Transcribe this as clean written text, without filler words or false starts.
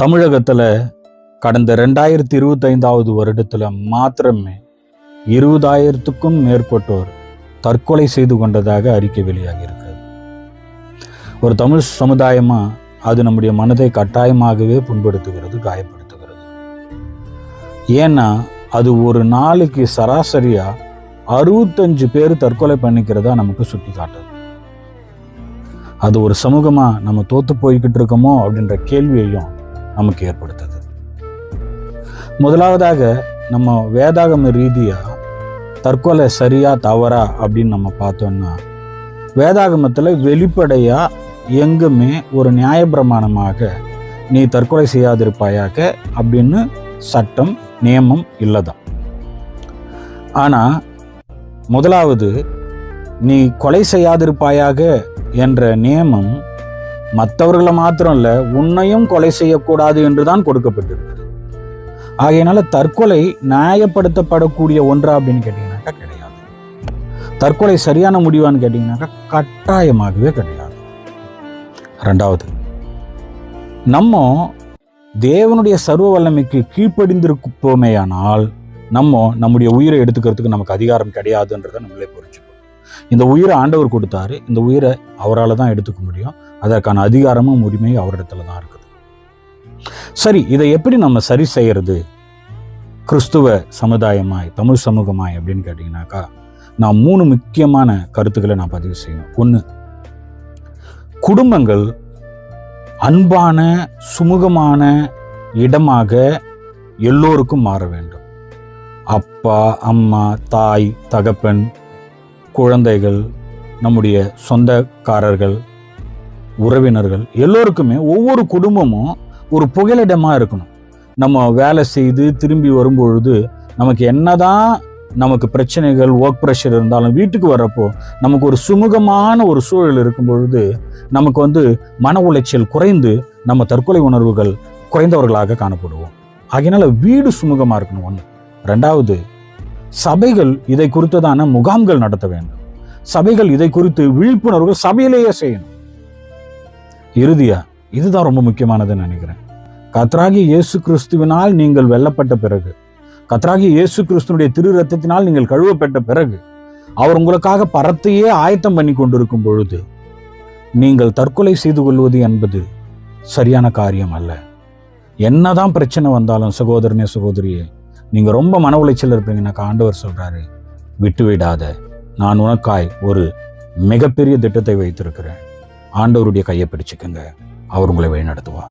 தமிழகத்தில் கடந்த 2025 வருடத்தில் மாத்திரமே 20,000க்கும் மேற்பட்டோர் தற்கொலை செய்து கொண்டதாக அறிக்கை வெளியாகி இருக்கிறது. ஒரு தமிழ் சமுதாயமாக அது நம்முடைய மனதை கட்டாயமாகவே புண்படுத்துகிறது, காயப்படுத்துகிறது. ஏன்னா அது ஒரு நாளைக்கு சராசரியாக 65 பேர் தற்கொலை பண்ணிக்கிறதா நமக்கு சுட்டி காட்டுது. அது ஒரு சமூகமாக நம்ம தோத்து போய்கிட்டு இருக்கோமோ அப்படின்ற கேள்வியையும் நமக்கு ஏற்படுத்துது. முதலாவதாக நம்ம வேதாகம ரீதியாக தற்கொலை சரியா தவறா அப்படின்னு நம்ம பார்த்தோம்னா, வேதாகமத்தில் வெளிப்படையாக எங்குமே ஒரு நியாயப்பிரமாணமாக நீ தற்கொலை செய்யாதிருப்பாயாக அப்படின்னு சட்டம் நியமம் இல்லைதான். ஆனால் முதலாவது நீ கொலை செய்யாதிருப்பாயாக என்ற நியமம் மற்றவர்களை மாத்திரம் இல்லை, உன்னையும் கொலை செய்யக்கூடாது என்று தான் கொடுக்கப்பட்டிருக்கு. ஆகையினால தற்கொலை நியாயப்படுத்தப்படக்கூடிய ஒன்றா அப்படின்னு கேட்டீங்கன்னாக்கா கிடையாது. தற்கொலை சரியான முடிவான்னு கேட்டீங்கன்னாக்கா கட்டாயமாகவே கிடையாது. ரெண்டாவது, நம்ம தேவனுடைய சர்வ வல்லமைக்கு கீழ்ப்படிந்திருப்போமேயானால் நம்முடைய உயிரை எடுத்துக்கிறதுக்கு நமக்கு அதிகாரம் கிடையாதுன்றதை நம்மளே புரிஞ்சுக்கணும். இந்த உயிரை ஆண்டவர் கொடுத்தாரு, இந்த உயிரை அவரால் தான் எடுத்துக்க முடியும். அதற்கான அதிகாரமும் உரிமையும் அவரிடத்துல தான் இருக்குது. சரி, இதை எப்படி நம்ம சரி செய்யறது கிறிஸ்துவ சமுதாயமாய், தமிழ் சமூகமாய் அப்படின்னு கேட்டீங்கன்னாக்கா, நான் 3 முக்கியமான கருத்துக்களை நான் பதிவு செய்யணும். 1, குடும்பங்கள் அன்பான சுமூகமான இடமாக எல்லோருக்கும் மாற வேண்டும். அப்பா, அம்மா, தாய், தகப்பன், குழந்தைகள், நம்முடைய சொந்தக்காரர்கள், உறவினர்கள் எல்லோருக்குமே ஒவ்வொரு குடும்பமும் ஒரு புகலிடமாக இருக்கணும். நம்ம வேலை செய்து திரும்பி வரும்பொழுது நமக்கு என்னதான் நமக்கு பிரச்சனைகள், ஒர்க் ப்ரெஷர் இருந்தாலும் வீட்டுக்கு வர்றப்போ நமக்கு ஒரு சுமூகமான ஒரு சூழல் இருக்கும் பொழுது நமக்கு மன உளைச்சல் குறைந்து நம்ம தற்கொலை உணர்வுகள் குறைந்தவர்களாக காணப்படுவோம். ஆகையினால வீடு சுமூகமாக இருக்கணும். 1. 2வது, சபைகள் இதை குறித்ததான முகாம்கள் நடத்த வேண்டும். சபைகள் இதை குறித்து விழிப்புணர்வுகள் சபையிலேயே செய்யணும். இறுதியா, இதுதான் ரொம்ப முக்கியமானதுன்னு நினைக்கிறேன். கர்த்தராகிய இயேசு கிறிஸ்துவினால் நீங்கள் வெல்லப்பட்ட பிறகு, கர்த்தராகிய இயேசு கிறிஸ்துனுடைய திரு ரத்தத்தினால் நீங்கள் கழுவப்பட்ட பிறகு, அவர் உங்களுக்காக பரத்தையே ஆயத்தம் பண்ணி கொண்டிருக்கும் பொழுது நீங்கள் தற்கொலை செய்து கொள்வது என்பது சரியான காரியம் அல்ல. என்னதான் பிரச்சனை வந்தாலும் சகோதரனே, சகோதரியே, நீங்க ரொம்ப மன உளைச்சல் இருப்பீங்கன்னாக்கா ஆண்டவர் சொல்றாரு, விட்டு விடாத, நான் உனக்காய் ஒரு மிகப்பெரிய திட்டத்தை வைத்திருக்கிறேன். ஆண்டவருடைய கையை பிடிச்சுக்கங்க, அவர் உங்களை வழி நடத்துவார்.